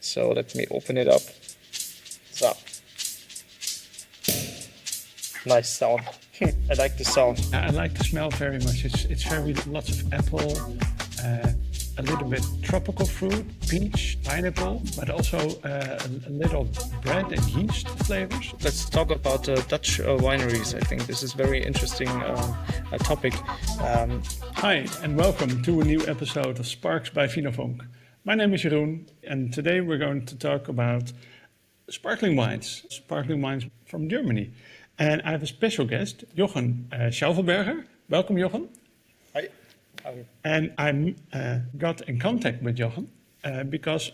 So let me open it up. So, nice sound. I like the sound. I like the smell very much. It's very lots of apple, a little bit tropical fruit, peach, pineapple, but also a little bread and yeast flavors. Let's talk about Dutch wineries. I think this is very interesting topic. Hi, and welcome to a new episode of Sparks by Vinofunk. My name is Jeroen, and today we're going to talk about sparkling wines from Germany. And I have a special guest, Jochen Schaufelberger. Welcome, Jochen. Hi. And I got in contact with Jochen because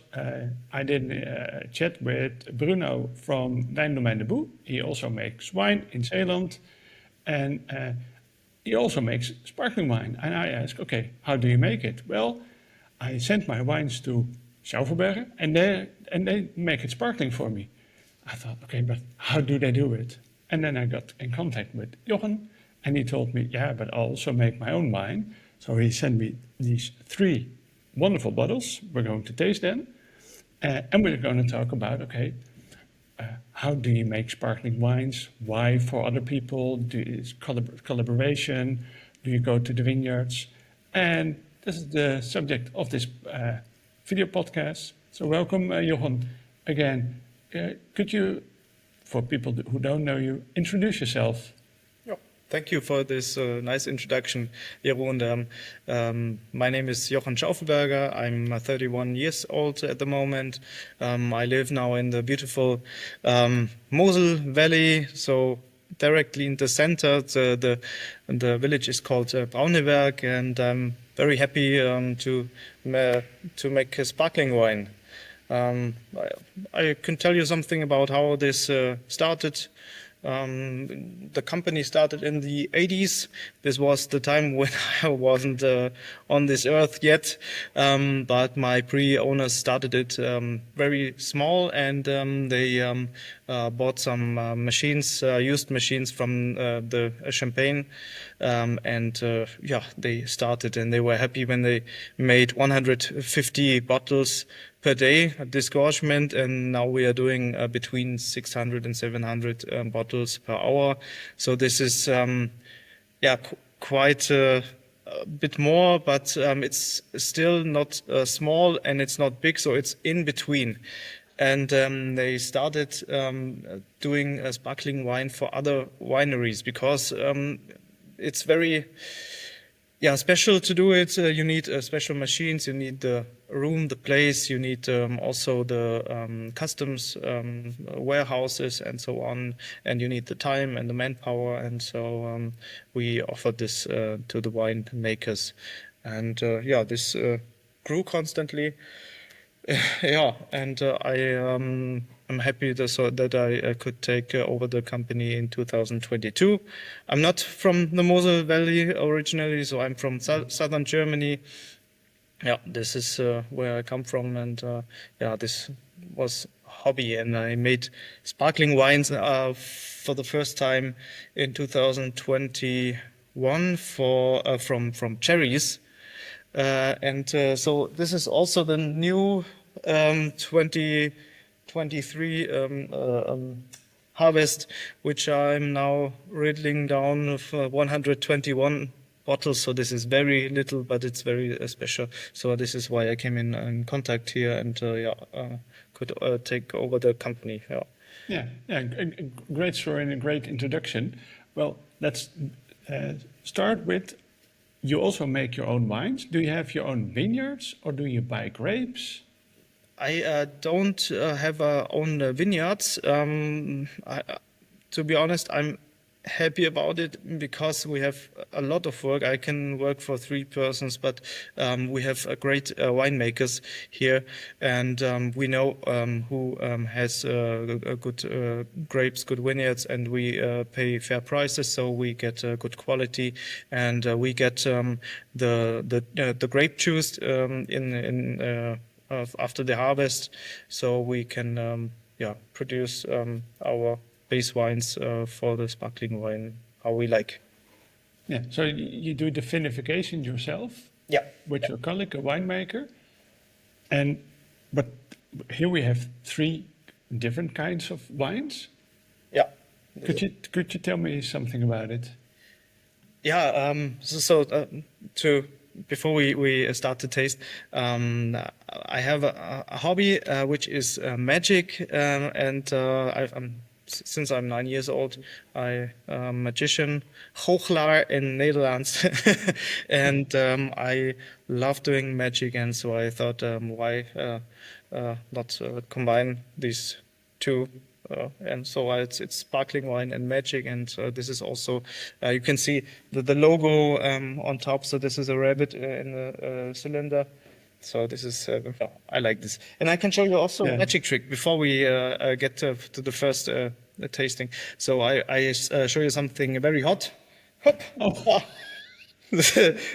I did a chat with Bruno from Wijndomein de Boe. He also makes wine in Zeeland, and he also makes sparkling wine. And I asked, okay, how do you make it? Well, I sent my wines to Schaufelberger, and they make it sparkling for me. I thought, okay, but how do they do it? And then I got in contact with Jochen, and he told me, yeah, but I also make my own wine. So he sent me these 3 wonderful bottles. We're going to taste them. And we're going to talk about, okay, how do you make sparkling wines? Why for other people? Is collaboration? Do you go to the vineyards? And this is the subject of this video podcast. So welcome, Jochen. Again, could you, for people who don't know you, introduce yourself? Thank you for this nice introduction, Jeroen. My name is Jochen Schaufelberger. I'm 31 years old at the moment. I live now in the beautiful Mosel Valley, so directly in the center. The village is called Braunenberger, and I'm very happy to make a sparkling wine. I can tell you something about how this started. The company started in the 80s. This was the time when I wasn't on this earth yet, but my pre-owners started it very small, and they bought some machines, used machines from the Champagne, and they started, and they were happy when they made 150 bottles per day disgorgement, and now we are doing between 600 and 700 bottles per hour. So this is quite a bit more, but it's still not small and it's not big, so it's in between. And they started doing sparkling wine for other wineries because it's very special to do it. You need special machines, you need the room, the place, you need also the customs warehouses and so on, and you need the time and the manpower, and so we offered this to the winemakers, and this grew constantly. And I'm happy that I could take over the company in 2022. I'm not from the Mosel Valley originally, so I'm from southern Germany. Yeah, this is where I come from, and this was a hobby, and I made sparkling wines for the first time in 2021 from cherries. So this is also the new 2023 harvest, which I'm now riddling down of 121 bottles. So this is very little, but it's very special. So this is why I came in contact here and could take over the company. Yeah, a great story and a great introduction. Well, let's start with, you also make your own wines. Do you have your own vineyards, or do you buy grapes? I don't have own vineyards. To be honest, I'm happy about it because we have a lot of work. I can work for 3 persons, but we have great winemakers here, and we know who has good grapes, good vineyards, and we pay fair prices, so we get good quality, and we get the grape juice after the harvest, so we can produce our base wines for the sparkling wine how we like. Yeah, so you do the vinification yourself? Yeah. With your colleague, a winemaker, but here we have three different kinds of wines. Yeah. Could you tell me something about it? Yeah. To before we start to taste, I have a hobby which is magic, and since I'm 9 years old, I'm a magician, goochelaar in Netherlands, and I love doing magic, and so I thought, why not combine these two? And so it's sparkling wine and magic, and this is also you can see the logo on top. So this is a rabbit in a cylinder. So this is I like this, and I can show you also a magic trick before we get to the first tasting. So I show you something very hot. Hop. Oh.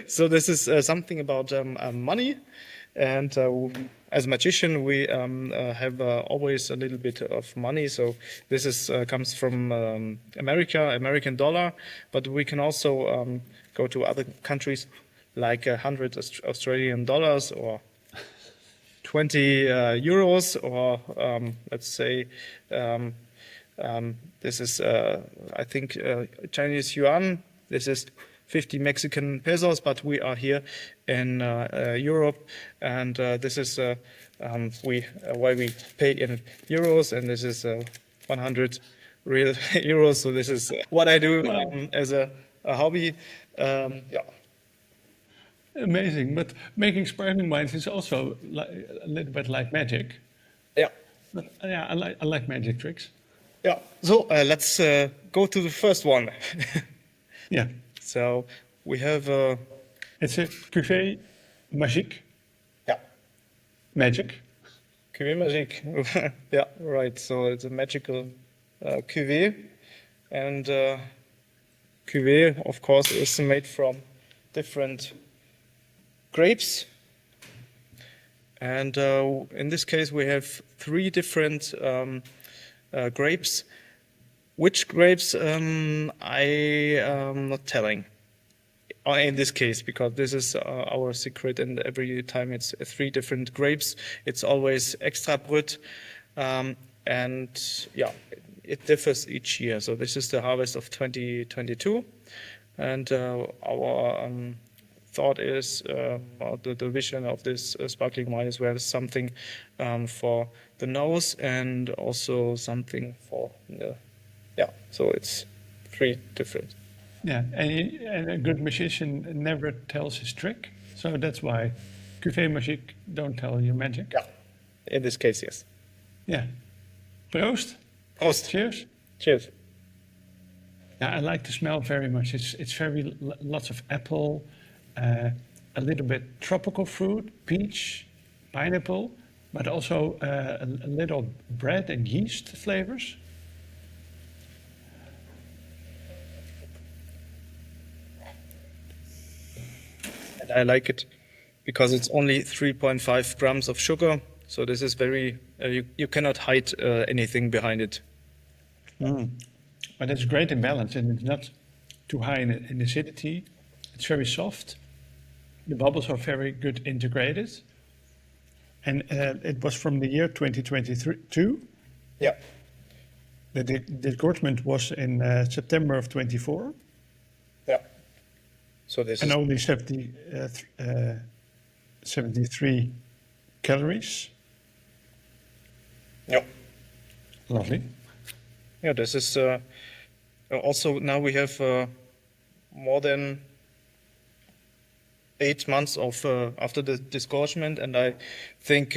So this is something about money, and as a magician we have always a little bit of money. So this is comes from American dollar, but we can also go to other countries like 100 Australian dollars or 20 euros, or let's say this is I think Chinese yuan. This is 50 Mexican pesos, but we are here in Europe, and this is why we pay in euros, and this is 100 real euros. So this is what I do as a hobby. Yeah. Amazing, but making sparkling wines is also a little bit like magic. Yeah. But yeah, I like magic tricks. Yeah. So let's go to the first one. Yeah. So we have It's a Cuvée Magic. yeah, Magic. Cuvée Magic. Yeah, right. So it's a magical cuvée, and cuvée, of course, is made from different grapes. And in this case, we have three different grapes. Which grapes I am not telling in this case, because this is our secret, and every time it's three different grapes. It's always extra brut, and yeah, it differs each year. So this is the harvest of 2022, and our thought is, the vision of this sparkling wine is we have something for the nose and also something for the so it's three different. Yeah, and a good magician never tells his trick, so that's why Cuvée Magic don't tell you magic. Yeah, in this case, yes. Yeah. Proost. Prost. Cheers. Cheers. Yeah, I like the smell very much. It's very lots of apple, a little bit tropical fruit, peach, pineapple, but also a little bread and yeast flavors. And I like it because it's only 3.5 grams of sugar. So this is very, you cannot hide anything behind it. But it's great in balance, and it's not too high in acidity. It's very soft. The bubbles are very good integrated. And it was from the year 2022. Yeah. The disgorgement was in September of 24. Yeah. So this And is only 73 calories. yeah. Lovely. Yeah, this is also now we have more than 8 months of after the disgorgement, and I think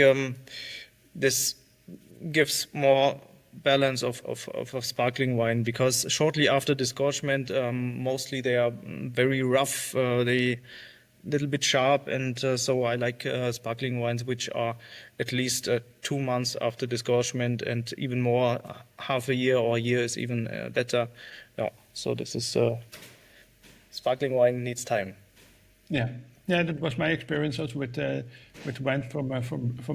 this gives more balance of sparkling wine, because shortly after disgorgement, mostly they are very rough, they little bit sharp, and so I like sparkling wines which are at least 2 months after disgorgement, and even more, half a year or a year is even better. Yeah, so this is sparkling wine needs time. Yeah, yeah, that was my experience also with wine from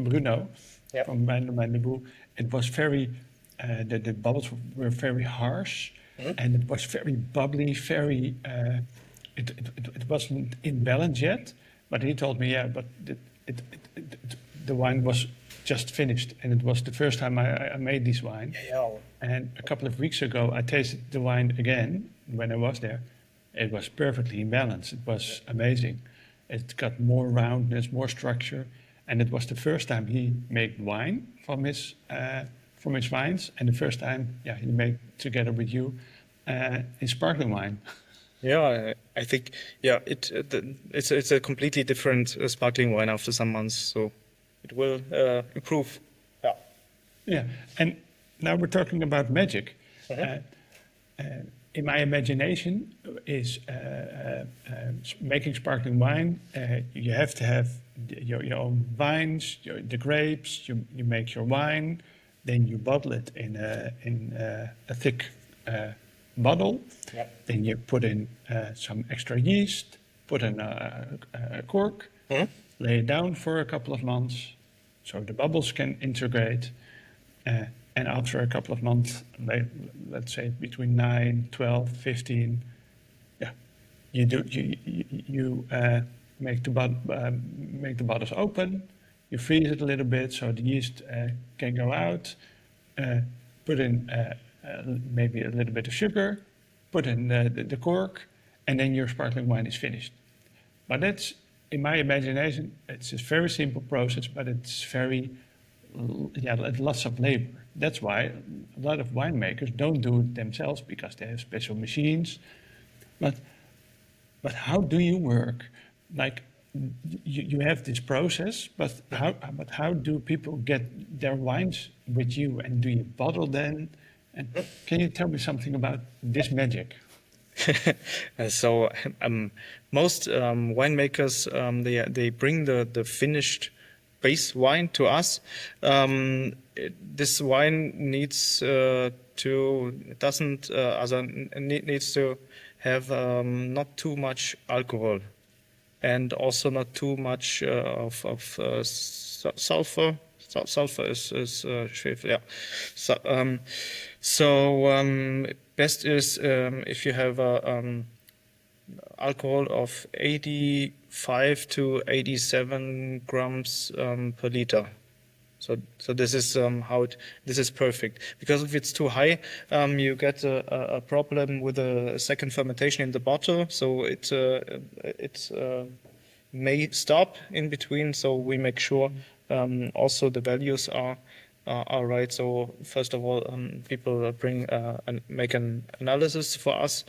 Bruno, Yeah. from Braunenberger Juffer. It was very, the bubbles were very harsh, and it was very bubbly, very. It wasn't in balance yet, but he told me, yeah, but the wine was just finished, and it was the first time I made this wine. Yeah. And a couple of weeks ago, I tasted the wine again when I was there. It was perfectly in balance. It was amazing. It got more roundness, more structure, and it was the first time he made wine from his vines, and the first time, he made together with you in sparkling wine. Yeah, I think it's a completely different sparkling wine after some months, so it will improve. Yeah. Yeah, and now we're talking about magic. In my imagination, is making sparkling wine. You have to have your own vines, the grapes. You make your wine, then you bottle it in a thick bottle. Yep. Then you put in some extra yeast, put in a cork, lay it down for a couple of months, so the bubbles can integrate. And after a couple of months, let's say between 9, 12, 15, you make the bottles open, you freeze it a little bit so the yeast can go out, put in maybe a little bit of sugar, put in the cork, and then your sparkling wine is finished. But that's, in my imagination, it's a very simple process, but it's lots of labor. That's why a lot of winemakers don't do it themselves because they have special machines. But how do you work? Like you have this process, but how do people get their wines with you, and do you bottle them? And can you tell me something about this magic? So most winemakers they bring the finished base wine to us. This wine needs needs to have not too much alcohol, and also not too much of sulfur. Sulfur is Schwefel, yeah. So best is if you have alcohol of 85 to 87 grams per liter. So this is this is perfect. Because if it's too high, you get a problem with the second fermentation in the bottle. So it may stop in between. So we make sure also the values are right. So first of all, people make an analysis for us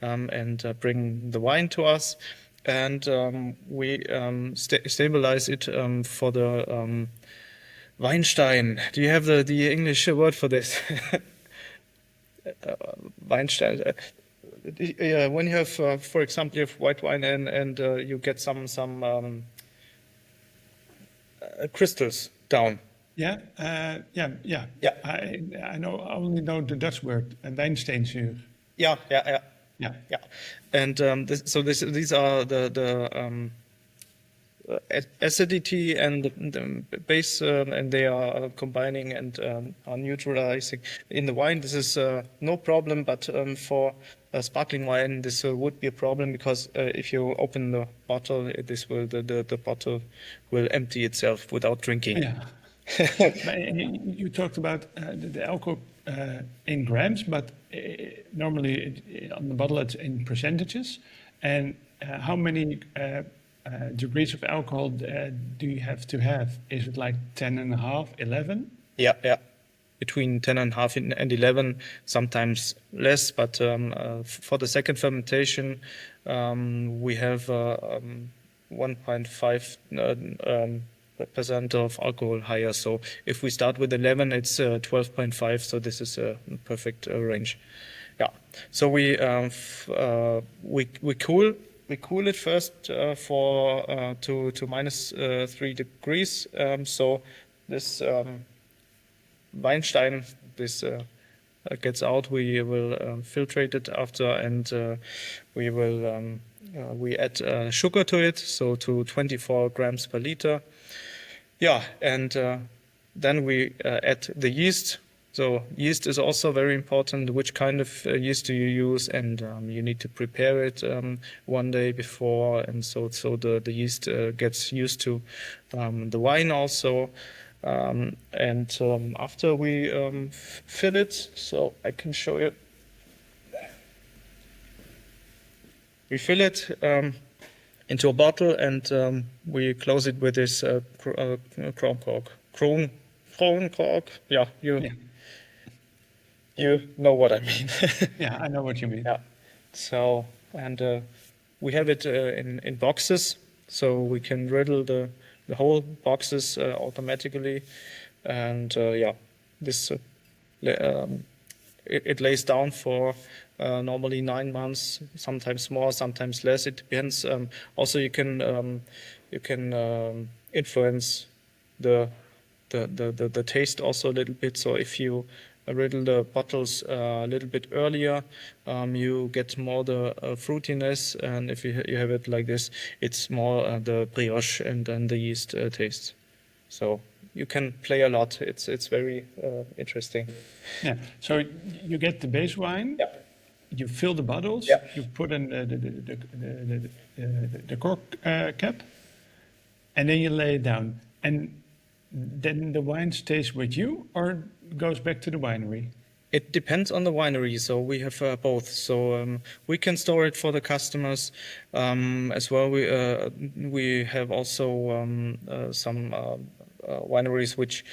and bring the wine to us, and we stabilize it for the Weinstein. Do you have the English word for this? Weinstein. When you have, for example, you have white wine and you get some crystals down. Yeah. I only know the Dutch word, Weinsteinzuur. Yeah. Yeah. And these are the acidity and the base, and they are combining and are neutralizing in the wine. This is no problem, but for sparkling wine, this would be a problem, because if you open the bottle, the bottle will empty itself without drinking. Yeah. You talked about the alcohol in grams, but normally on the bottle it's in percentages. And how many degrees of alcohol do you have to have? Is it like 10.5, 11? Yeah. Between 10.5 and 11, sometimes less. But for the second fermentation, we have 1.5% of alcohol higher. So if we start with 11, it's 12.5. So this is a perfect range. Yeah. So we cool it first to minus 3 degrees. So this Weinstein, this gets out. We will filtrate it after, and we add sugar to it, so to 24 grams per liter. Yeah, and then we add the yeast So yeast is also very important. Which kind of yeast do you use? And you need to prepare it one day before, and so the yeast gets used to the wine also. And after we fill it, so I can show you. We fill it into a bottle, and we close it with this chrome cork. Chrome cork. Yeah, you know what I mean. Yeah, I know what you mean. Yeah. So, and we have it in boxes, so we can riddle the whole boxes automatically, and yeah, this it lays down for normally 9 months, sometimes more, sometimes less. It depends. Also, you can influence the taste also a little bit. So if you riddle the bottles a little bit earlier, you get more the fruitiness, and if you have it like this, it's more the brioche and then the yeast taste. So you can play a lot. It's very interesting. Yeah. So you get the base wine. Yeah. You fill the bottles. Yeah. You put in the cork cap, and then you lay it down. And then the wine stays with you, or goes back to the winery? It depends on the winery, so we have both. So we can store it for the customers as well. We have also some wineries which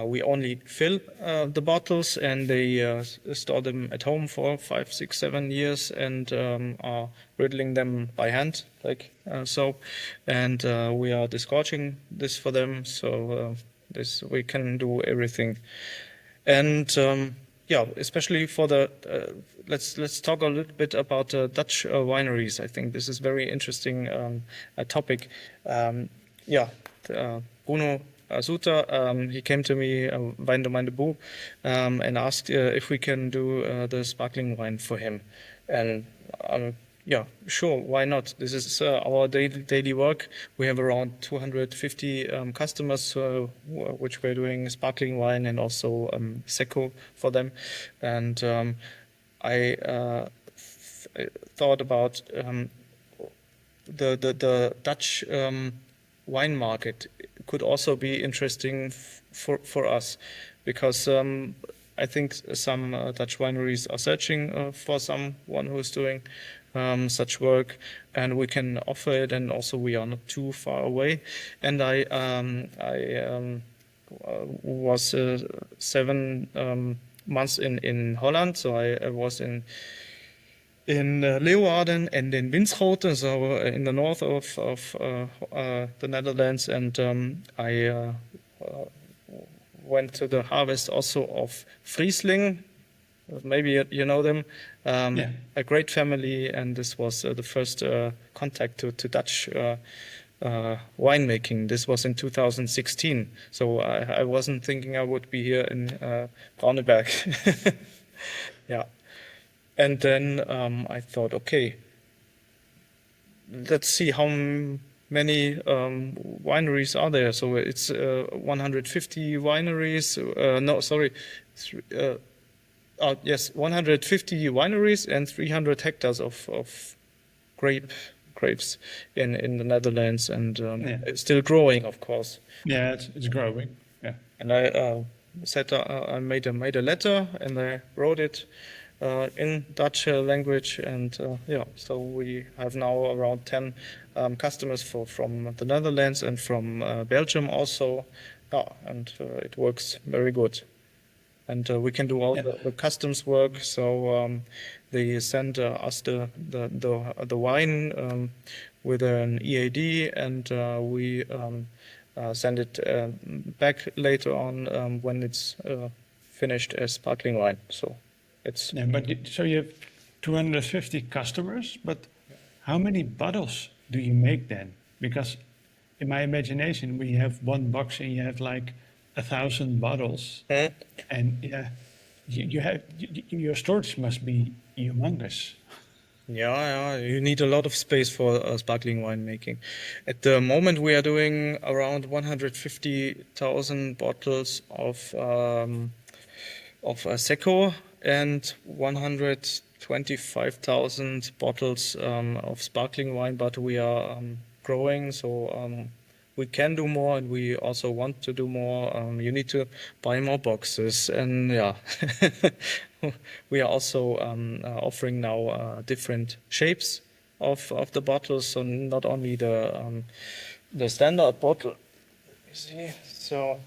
we only fill the bottles, and they store them at home for 5, 6, 7 years, and are riddling them by hand, like so. And we are disgorging this for them, so this we can do everything. And yeah, especially for the let's talk a little bit about Dutch wineries. I think this is very interesting topic. Yeah, Bruno Suter, he came to me, Weindomaine de Boe, and asked if we can do the sparkling wine for him. And yeah, sure, why not? This is our daily work. We have around 250 customers which we're doing sparkling wine and also Secco for them. And I thought about the Dutch wine market could also be interesting for us, because I think some Dutch wineries are searching for someone who is doing such work, and we can offer it, and also we are not too far away. And I was 7 months in Holland, so I was in Leeuwarden and in Winschoten, so in the north of the Netherlands, and I went to the harvest also of Friesling. Maybe you know them. Yeah. A great family, and this was the first contact to Dutch winemaking. This was in 2016, so I wasn't thinking I would be here in Braunenberg. Yeah. And then I thought, okay, let's see how many wineries are there. So it's 150 wineries. No, sorry. Yes, 150 wineries and 300 hectares of grapes in the Netherlands, and it's still growing, of course. Yeah, it's growing. Yeah. And I said I made a letter, and I wrote it in Dutch language, and yeah, so we have now around 10 customers from the Netherlands and from Belgium also, and it works very good. And we can do all the customs work. So they send us the wine with an EAD, and we send it back later on when it's finished as sparkling wine. So it's so you have 250 customers, but how many bottles do you make then? Because in my imagination, we have one box and you have like 1,000 bottles, and yeah, you have your storage must be humongous. Yeah, you need a lot of space for sparkling wine making. At the moment, we are doing around 150,000 bottles of Seco and 125,000 bottles of sparkling wine, but we are growing, so we can do more, and we also want to do more. You need to buy more boxes, and yeah, we are also offering now different shapes of the bottles, so not only the standard bottle. You see, so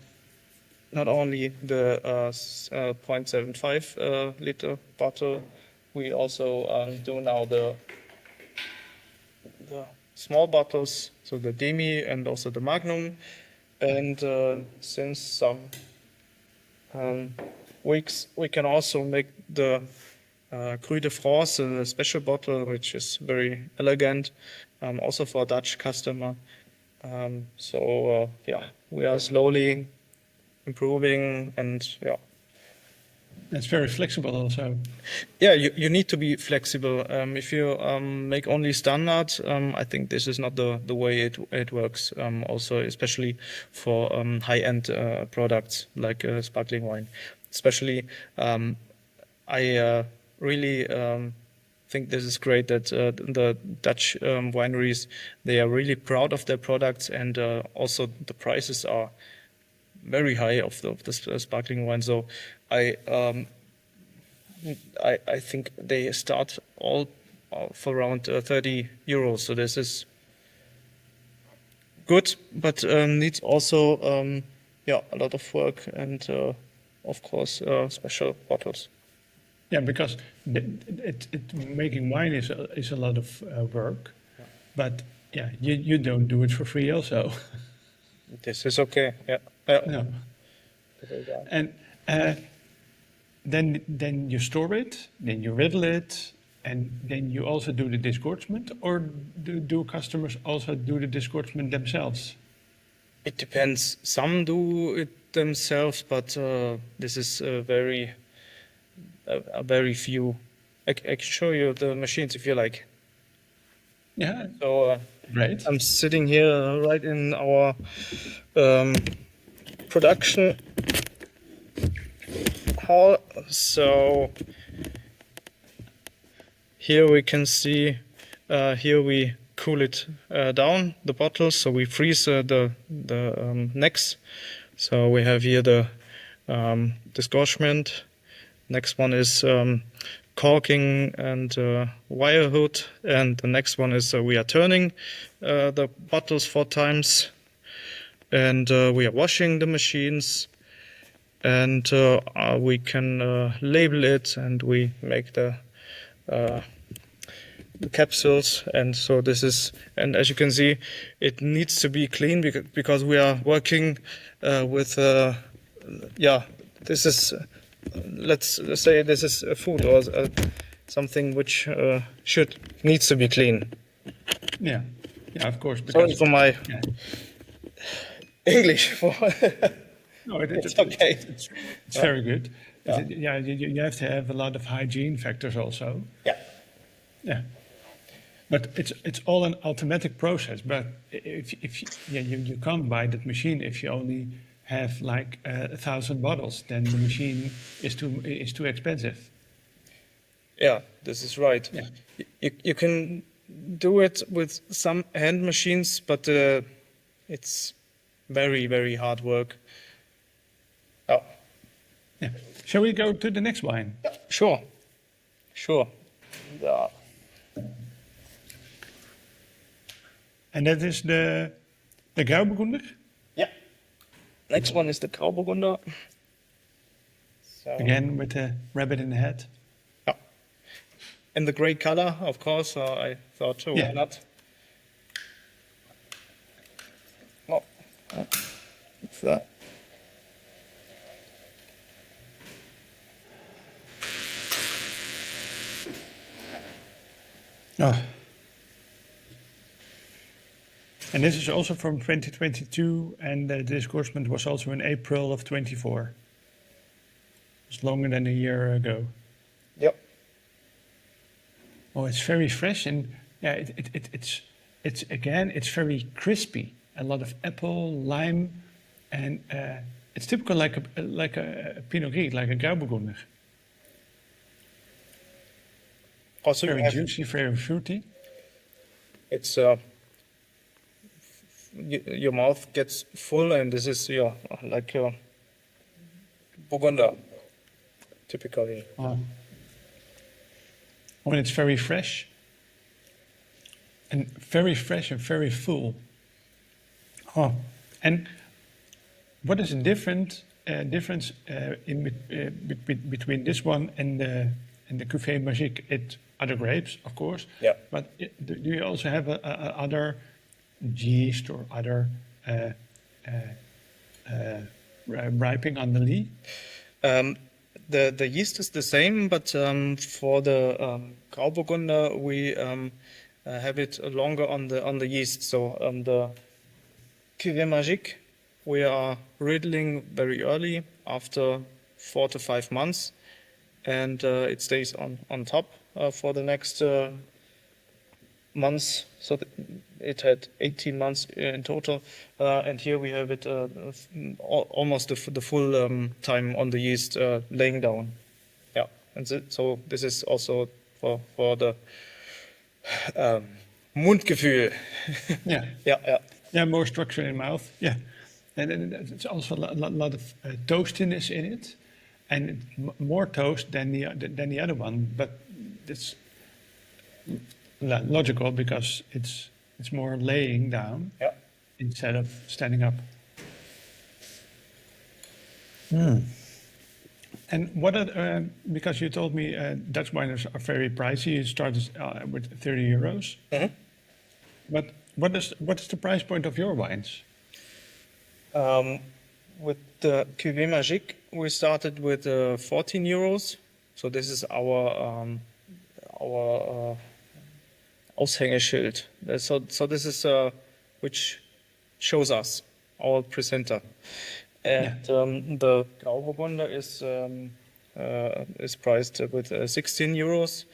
not only the 0.75 liter bottle, we also do now the small bottles, so the demi and also the magnum. And since some weeks, we can also make the Cru de France, a special bottle, which is very elegant, also for a Dutch customer. So yeah, we are slowly improving, and yeah. It's very flexible also. Yeah, you need to be flexible. If you make only standard, I think this is not the way it works. Also, especially for high-end products like sparkling wine. Especially, I really think this is great that the Dutch wineries, they are really proud of their products, and also the prices are very high of the sparkling wine. So I think they start all for around 30 euros. So this is good, but needs also yeah, a lot of work, and of course special bottles. Yeah, because making wine is a lot of work, but yeah, you don't do it for free also. This is okay. Yeah. No. And then you store it, then you riddle it, and then you also do the disgorgement, or do customers also do the disgorgement themselves? It depends. Some do it themselves, but this is a very few. I can show you the machines if you like. Yeah. So Great. I'm sitting here right in our production hall. So here we can see, here we cool it down, the bottles, so we freeze the necks. So we have here the disgorgement. Next one is corking and wire hood, and the next one is we are turning the bottles 4 times, and we are washing the machines, and we can label it, and we make the capsules. And so this is, and as you can see, it needs to be clean because we are working with yeah, this is let's say this is a food or something which needs to be clean. Yeah, yeah, of course. Sorry for my yeah. English. No, It's okay. It's very good. Yeah, you have to have a lot of hygiene factors also. Yeah. Yeah. But it's all an automatic process. But if you can't buy that machine if you only have like 1,000 bottles, then the machine is too expensive. Yeah, this is right. Yeah. You can do it with some hand machines, but it's very, very hard work. Oh. Yeah. Shall we go to the next wine? Yeah, sure. Sure. Yeah. And that is the Grauburgunder? Yeah. Next one is the Grauburgunder. So, Again with the rabbit in the head. yeah. In the gray color, of course. So I thought, why Yeah. not? Oh, what's that? Oh. And this is also from 2022, and the disgorgement was also in April of 24. It's longer than a year ago. Yep. Oh, it's very fresh, and yeah, it's very crispy. A lot of apple, lime, and it's typical like a Pinot Gris, like a Grauburgunder. Also, you Very have, juicy, very fruity. it's your mouth gets full, and this is like Burgunder, typically. When it's very fresh and very full. Oh, and what is the difference between this one and the Cuvée Magic? It other grapes, of course. Yeah. But do you also have a other yeast or other ripening on the lee? The yeast is the same, but for the Grauburgunder we have it longer on the yeast. So the Cuvée Magic we are riddling very early, after 4 to 5 months, and it stays on top for the next months. So it had 18 months in total, and here we have it almost the full time on the yeast laying down. Yeah, and so this is also for the Mundgefühl. Yeah. Yeah. Yeah, more structure in mouth. Yeah, and it's also a lot of toastiness in it, and more toast than the other one. But it's logical because it's more laying down instead of standing up. And what are, because you told me Dutch wines are very pricey. You started with 30 euros. Mhm. But what is the price point of your wines? With the Cuvée Magic, we started with 14 euros. So this is our Aushängeschild. So this is which shows us our presenter. And the Grauburgunder is priced with 16 euros.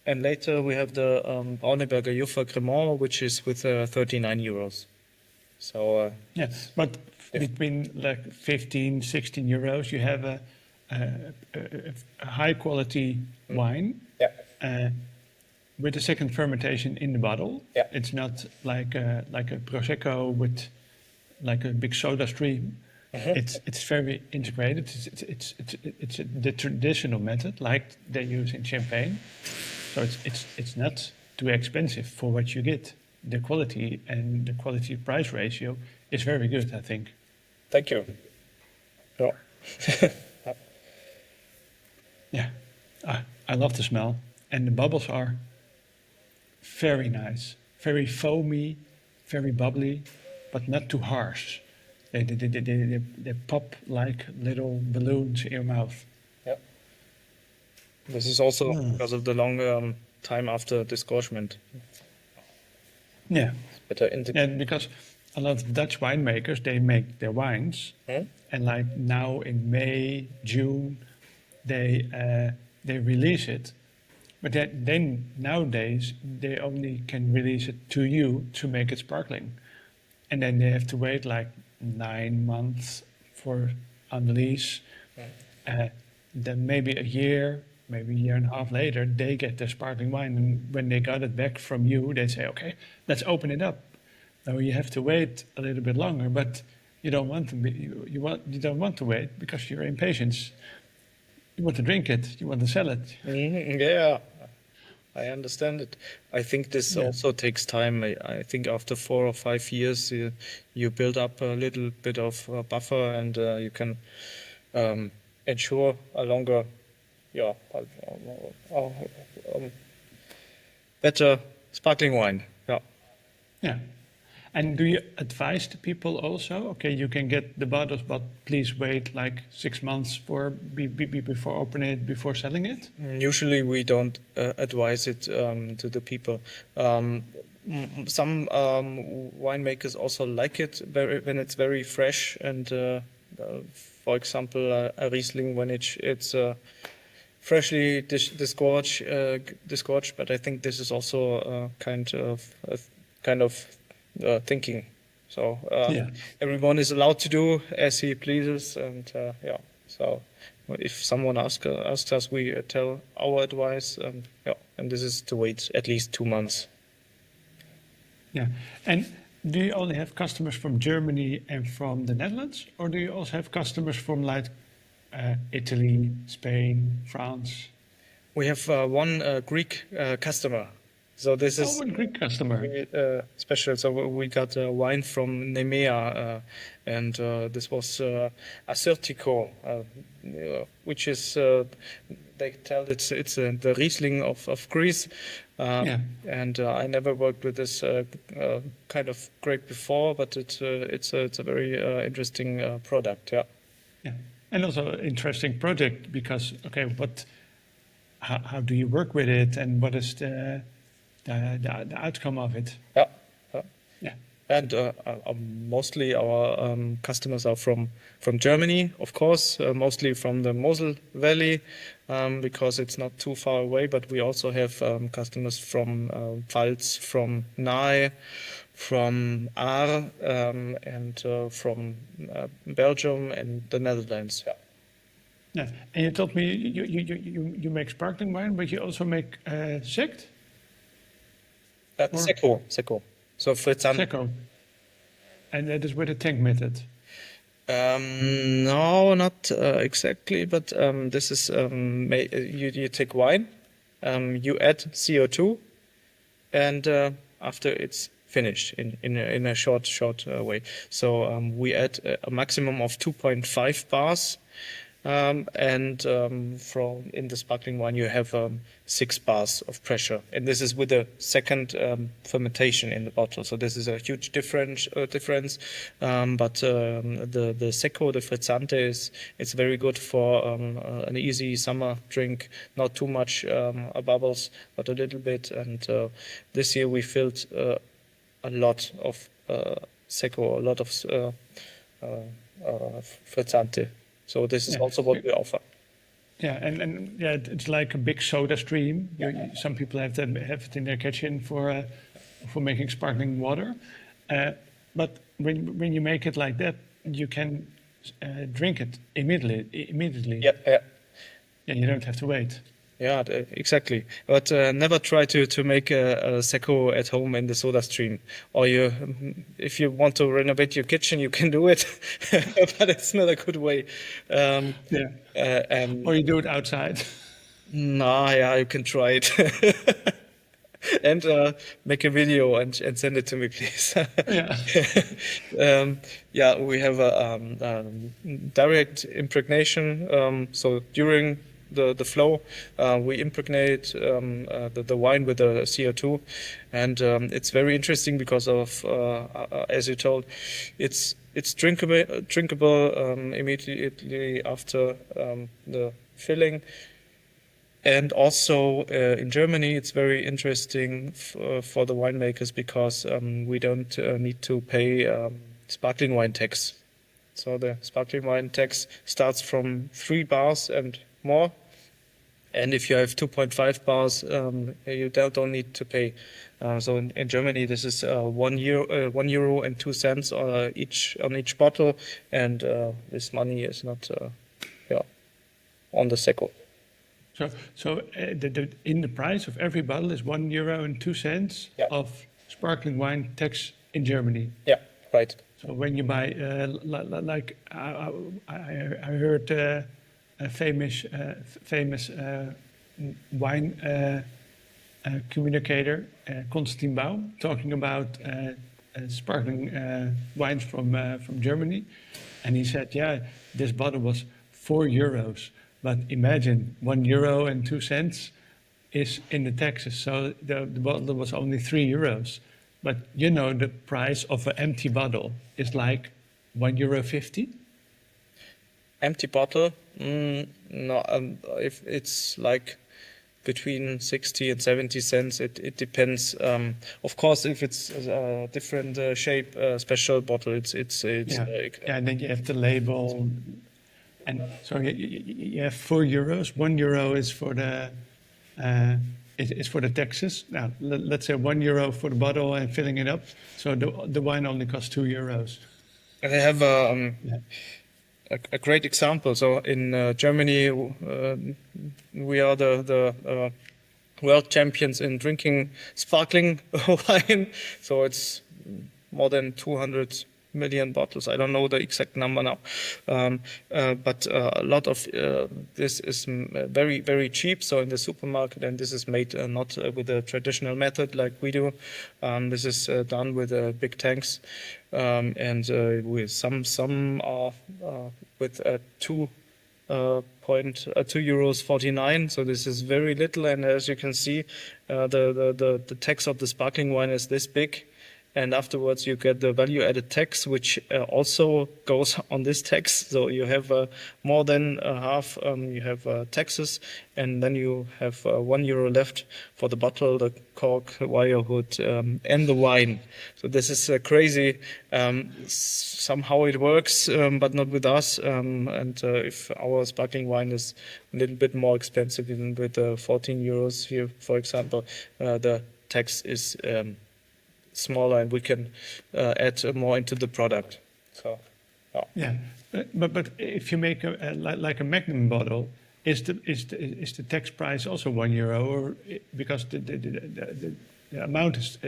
And later we have the Braunenberger Juffer Crémant, which is with 39 euros. So Yeah, but between like 15, 16 euros, you have a high quality wine with a second fermentation in the bottle. Yeah. It's not like a prosecco with like a big soda stream. It's very integrated. It's the traditional method, like they use in Champagne. So it's not too expensive for what you get. The quality and the quality price ratio is very good, I think. Thank you. Yeah. Yeah, I love the smell, and the bubbles are very nice, very foamy, very bubbly, but not too harsh. They pop like little balloons in your mouth. Yeah. This is also because of the long time after disgorgement. Yeah, Better integrate. and because a lot of Dutch winemakers, they make their wines, and like now in May, June, they release it, but then nowadays they only can release it to you to make it sparkling, and then they have to wait like 9 months for unrelease. Then maybe a year, maybe a year and a half later, they get the sparkling wine, and when they got it back from you, they say, "Okay, let's open it up." Now you have to wait a little bit longer, but you don't want to be, you don't want to wait because you're impatient. You want to drink it, you want to sell it. Yeah, I understand it. I think this also takes time. I think after 4 or 5 years, you build up a little bit of buffer, and you can ensure a longer, better sparkling wine. Yeah. Yeah. And do you advise the people also? Okay, you can get the bottles, but please wait like 6 months before opening it, before selling it? Usually we don't advise it to the people. Some winemakers also like it when it's very fresh, and for example, a Riesling when it's freshly disgorged. But I think this is also kind of thinking. So Yeah. everyone is allowed to do as he pleases, and yeah. So if someone asks us, we tell our advice, and yeah, and this is to wait at least 2 months. Yeah. And do you only have customers from Germany and from the Netherlands, or do you also have customers from like Italy, Spain, France? We have one Greek customer, so this Oh, is one Greek customer. very special. So we got wine from Nemea, and this was Assyrtiko, which is they tell it's the Riesling of Greece. Yeah. And I never worked with this kind of grape before, but it's a very interesting product. Yeah. Yeah. And also an interesting project because, okay, how do you work with it and what is the outcome of it? Yeah. Yeah. Yeah. And mostly our customers are from Germany, of course, mostly from the Mosel Valley, because it's not too far away. But we also have customers from Pfalz, from Nahe, from Aar, and from Belgium and the Netherlands. Yeah. Yeah. And you told me you make sparkling wine, but you also make sect? Or Secco. So Frizzante. Secco. And that is with a tank method. No, not exactly, but this is you take wine, you add CO2, and after it's finished in a short way. So we add a maximum of 2.5 bars. And from in the sparkling wine, you have 6 bars of pressure, and this is with the second fermentation in the bottle. So this is a huge difference. But the Secco, the Frizzante, it's very good for an easy summer drink. Not too much bubbles, but a little bit. And this year we filled a lot of Secco, a lot of Frizzante. So this is Yeah. also what we offer. Yeah, and yeah, it's like a big soda stream. Some people have it in their kitchen for making sparkling water, but when you make it like that, you can drink it immediately. Yeah. Yeah, you don't have to wait. Yeah, exactly. But never try to make a Secco at home in the soda stream. Or if you want to renovate your kitchen, you can do it, but it's not a good way. Yeah, And or you do it outside. nah, yeah, you can try it. And make a video and send it to me, please. Yeah, Yeah, we have a direct impregnation. So during the flow, we impregnate the wine with the CO2, and it's very interesting because of as you told, it's drinkable immediately after the filling. And also in Germany, it's very interesting for the winemakers because we don't need to pay sparkling wine tax. So the sparkling wine tax starts from 3 bars and more. And if you have 2.5 bars, you don't need to pay. So in Germany, this is €1 and 2 cents on each bottle, and this money is not on the Secco. so in the price of every bottle is €1 and 2 cents Yeah. of sparkling wine tax in Germany. Yeah, right. So when you buy, like I heard a famous wine communicator, Konstantin Baum, talking about sparkling wines from Germany, and he said, yeah, this bottle was €4, but imagine €1 and 2 cents is in the taxes, so the bottle was only €3. But you know the price of an empty bottle is like €1.50. Empty bottle? No, if it's like between 60 and 70 cents, it depends. Of course, if it's a different shape, special bottle, it's Yeah, like, yeah, and then you have the label, and so you have €4. €1 is for the is for the taxes. Now, let's say €1 for the bottle and filling it up. So the wine only costs €2. And I have Yeah. a great example. So in Germany, we are the world champions in drinking sparkling wine. So it's more than 200 million bottles. I don't know the exact number now, but a lot of this is very, very cheap. So in the supermarket, and this is made not with a traditional method like we do. This is done with big tanks, and with some are with €2.49. So this is very little, and as you can see, the tax of the sparkling wine is this big. And afterwards, you get the value-added tax, which also goes on this tax. So you have more than half. You have taxes, and then you have €1 left for the bottle, the cork, wire hood, and the wine. So this is crazy. Somehow it works, but not with us. And if our sparkling wine is a little bit more expensive, even with €14 here, for example, the tax is smaller, and we can add more into the product. So, Yeah, but if you make like a Magnum bottle, is the tax price also €1, or because the amount is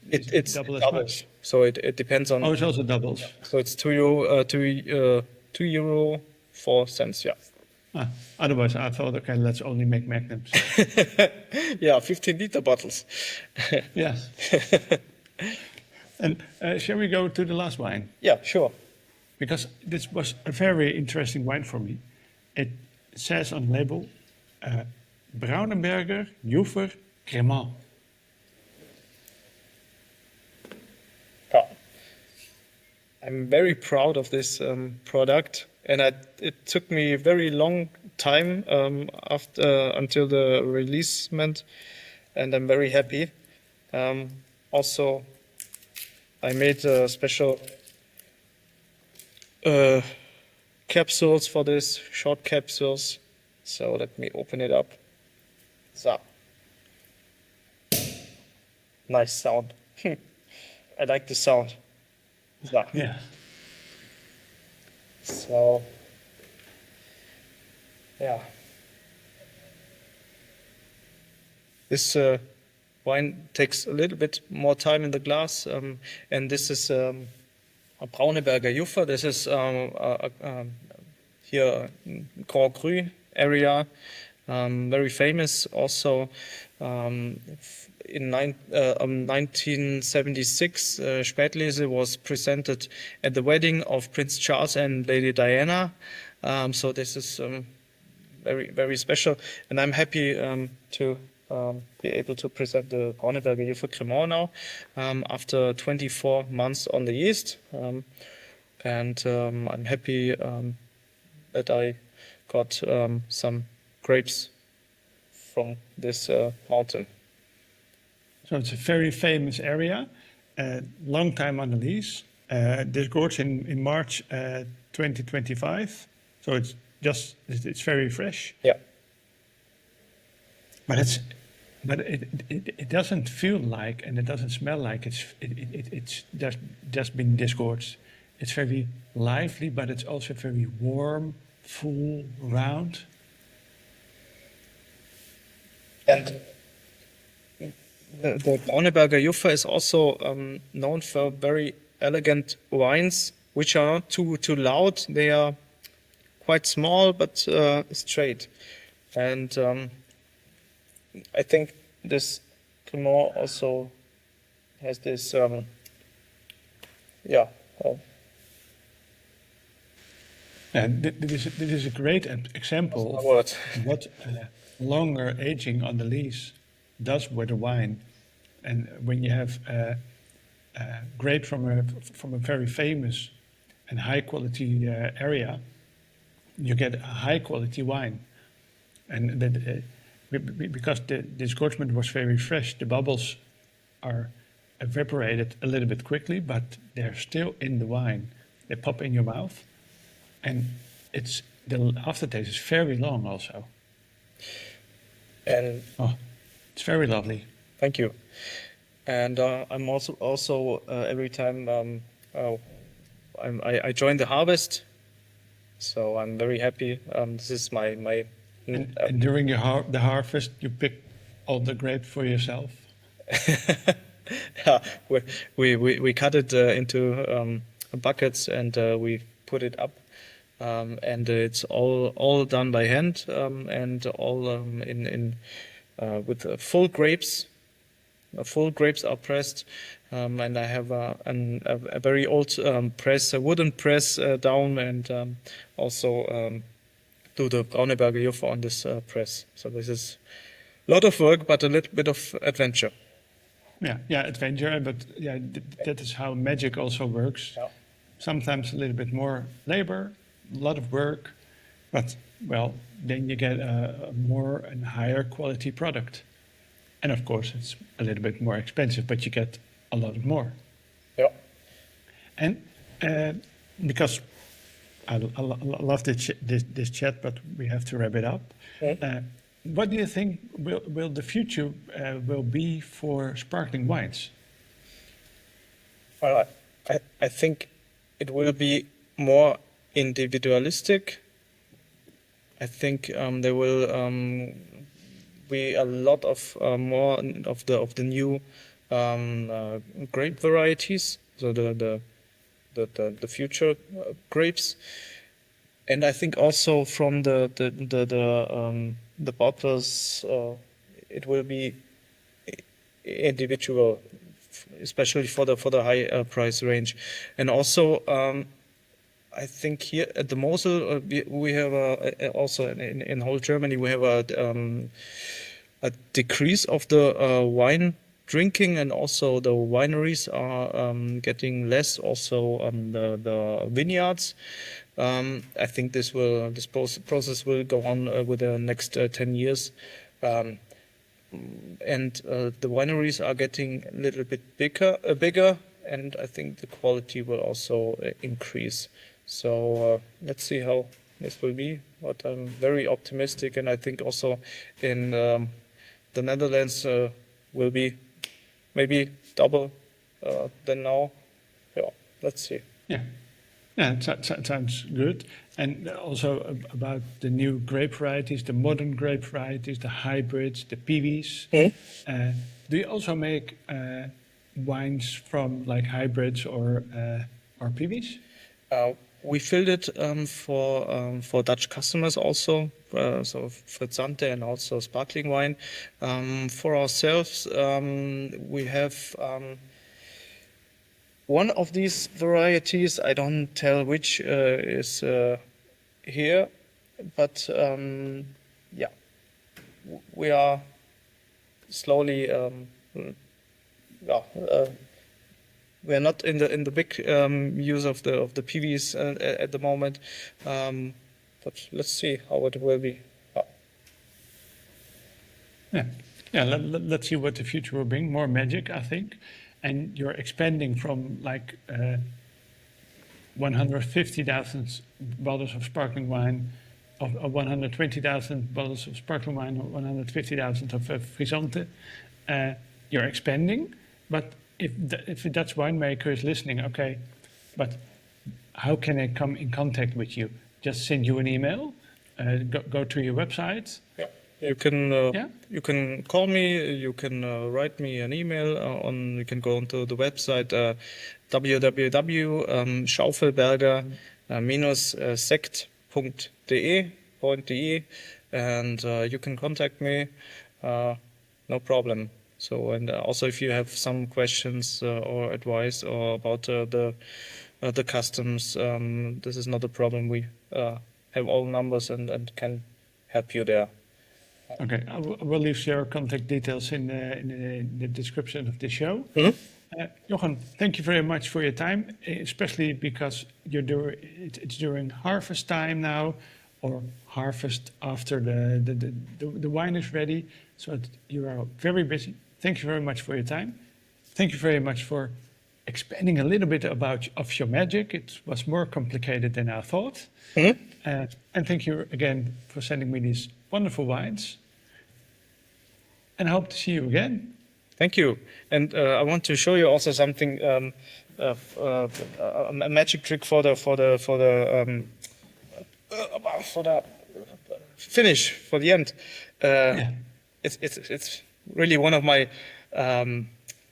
it's double as doubles. much? So it depends on. Oh, it's also doubles. So it's €2.04. Yeah. Otherwise, I thought, okay, let's only make Magnums. Yeah, 15-liter bottles. Yeah. And shall we go to the last wine? Yeah, sure. Because this was a very interesting wine for me. It says on the label, Braunenberger Juffer Crémant. Yeah. I'm very proud of this product, and it took me a very long time until the releasement, and I'm very happy. Also, I made special capsules for this, short capsules. So let me open it up. So, nice sound. I like the sound. So, Yeah. so yeah. This wine takes a little bit more time in the glass, and this is a Braunenberger Juffer. This is here Grand Cru area, very famous. Also, in 1976, Spätlese was presented at the wedding of Prince Charles and Lady Diana. So this is very, very special, and I'm happy to be able to present the Braunenberger Juffer Crémant now after 24 months on the yeast. And I'm happy that I got some grapes from this mountain. So it's a very famous area, long time on the lease. This goes in March 2025, so it's very fresh. Yeah. But it doesn't feel like, and it doesn't smell like it's just been disgorged. It's very lively, but it's also very warm, full, round. And the Braunenberger Juffer is also known for very elegant wines, which are not too loud. They are quite small but straight. And I think this Crémant also has this, And this is a great example of word. what longer aging on the lees does with the wine. And when you have grapes from a very famous and high quality area, you get a high quality wine. And because the disgorgement was very fresh, the bubbles are evaporated a little bit quickly, but they're still in the wine. They pop in your mouth, and the aftertaste is very long also. And it's It's very lovely. Thank you. And I'm also every time I join the harvest, so I'm very happy. This is my And during the harvest, you pick all the grapes for yourself. yeah, we cut it into buckets and we put it up, and it's all done by hand, and all in with full grapes. Full grapes are pressed, and I have a very old press, a wooden press down, and also do the Braunenberger Juffer on this press. So this is a lot of work, but a little bit of adventure. Yeah, adventure, but yeah, that is how magic also works. Yeah. Sometimes a little bit more labor, a lot of work, but well, then you get a more and higher quality product. And of course, it's a little bit more expensive, but you get a lot more. Yeah. And because I love this chat, but we have to wrap it up. What do you think will the future will be for sparkling wines? Well, I think it will be more individualistic. I think there will be a lot of more of the new grape varieties, so the future grapes, and I think also from the bottles it will be individual, especially for the high price range, and also I think here at the Mosel we have also in whole Germany we have a decrease of the wine drinking, and also the wineries are getting less. Also the vineyards. I think this process will go on with the next 10 years. And the wineries are getting a little bit bigger, and I think the quality will also increase. So let's see how this will be. But I'm very optimistic, and I think also in the Netherlands will be maybe double than now. Yeah, let's see. Yeah, it sounds good. And also about the new grape varieties, the modern grape varieties, the hybrids, the PiWis. Do you also make wines from like hybrids or PiWis? We filled it for Dutch customers also, so frizzante and also sparkling wine. For ourselves, we have one of these varieties. I don't tell which is here, but yeah, we are slowly. We are not in the big use of the PiWis at the moment, but let's see how it will be. Let's see what the future will bring. More magic, I think, and you're expanding from like 150,000 bottles of sparkling wine, of 120,000 bottles of sparkling wine, or 150,000 of frizzante. You're expanding, but if a Dutch winemaker is listening, okay, but how can I come in contact with you? Just send you an email, go to your website. Yeah. You can call me, you can write me an email, you can go onto the website www.schaufelberger-sekt.de, and you can contact me, no problem. So, and also if you have some questions or advice or about the customs, this is not a problem. We have all numbers and can help you there. Okay, I will leave your contact details in the description of the show. Jochen, thank you very much for your time, especially because it's during harvest time now, or harvest after the wine is ready. So you are very busy. Thank you very much for your time. Thank you very much for expanding a little bit of your magic. It was more complicated than I thought. And thank you again for sending me these wonderful wines. and hope to see you again. Thank you. And I want to show you also something, a magic trick for the finish, for the end. Yeah. It's really one of my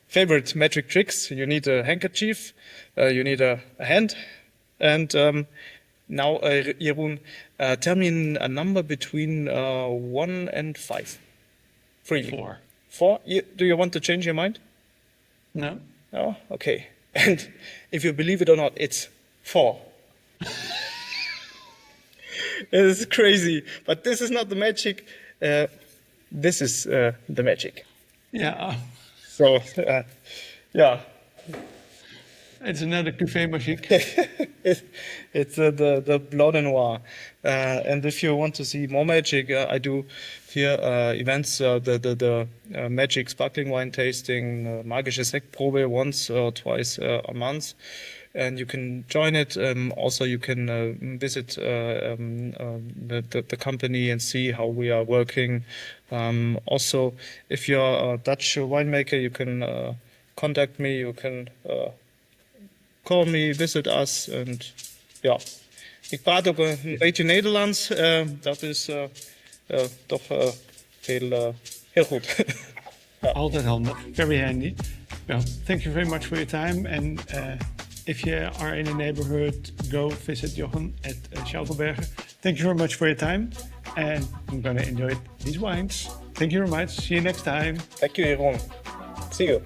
favorite magic tricks. You need a handkerchief, you need a hand, and now, Jeroen, tell me a number between 1 and 5. Freely. 4. 4? Do you want to change your mind? No? No? Okay. And if you believe it or not, it's 4. It's crazy. But this is not the magic. This is the magic. Yeah. So, yeah. It's another Cuvée Magic. It's the Blanc de Noir. And if you want to see more magic, I do here events, the magic sparkling wine tasting, magische Sektprobe once or twice a month. And you can join it. Also, you can visit the company and see how we are working. Also, if you're a Dutch winemaker, you can contact me. You can call me, visit us. And ja, ik praat ook een beetje Nederlands. Dat is toch heel goed. Altijd handig. Very handy. Well, thank you very much for your time. And if you are in the neighborhood, go visit Jochen at Schaufelberger. Thank you very much for your time. And I'm going to enjoy these wines. Thank you very much. See you next time. Thank you, Jeroen. See you.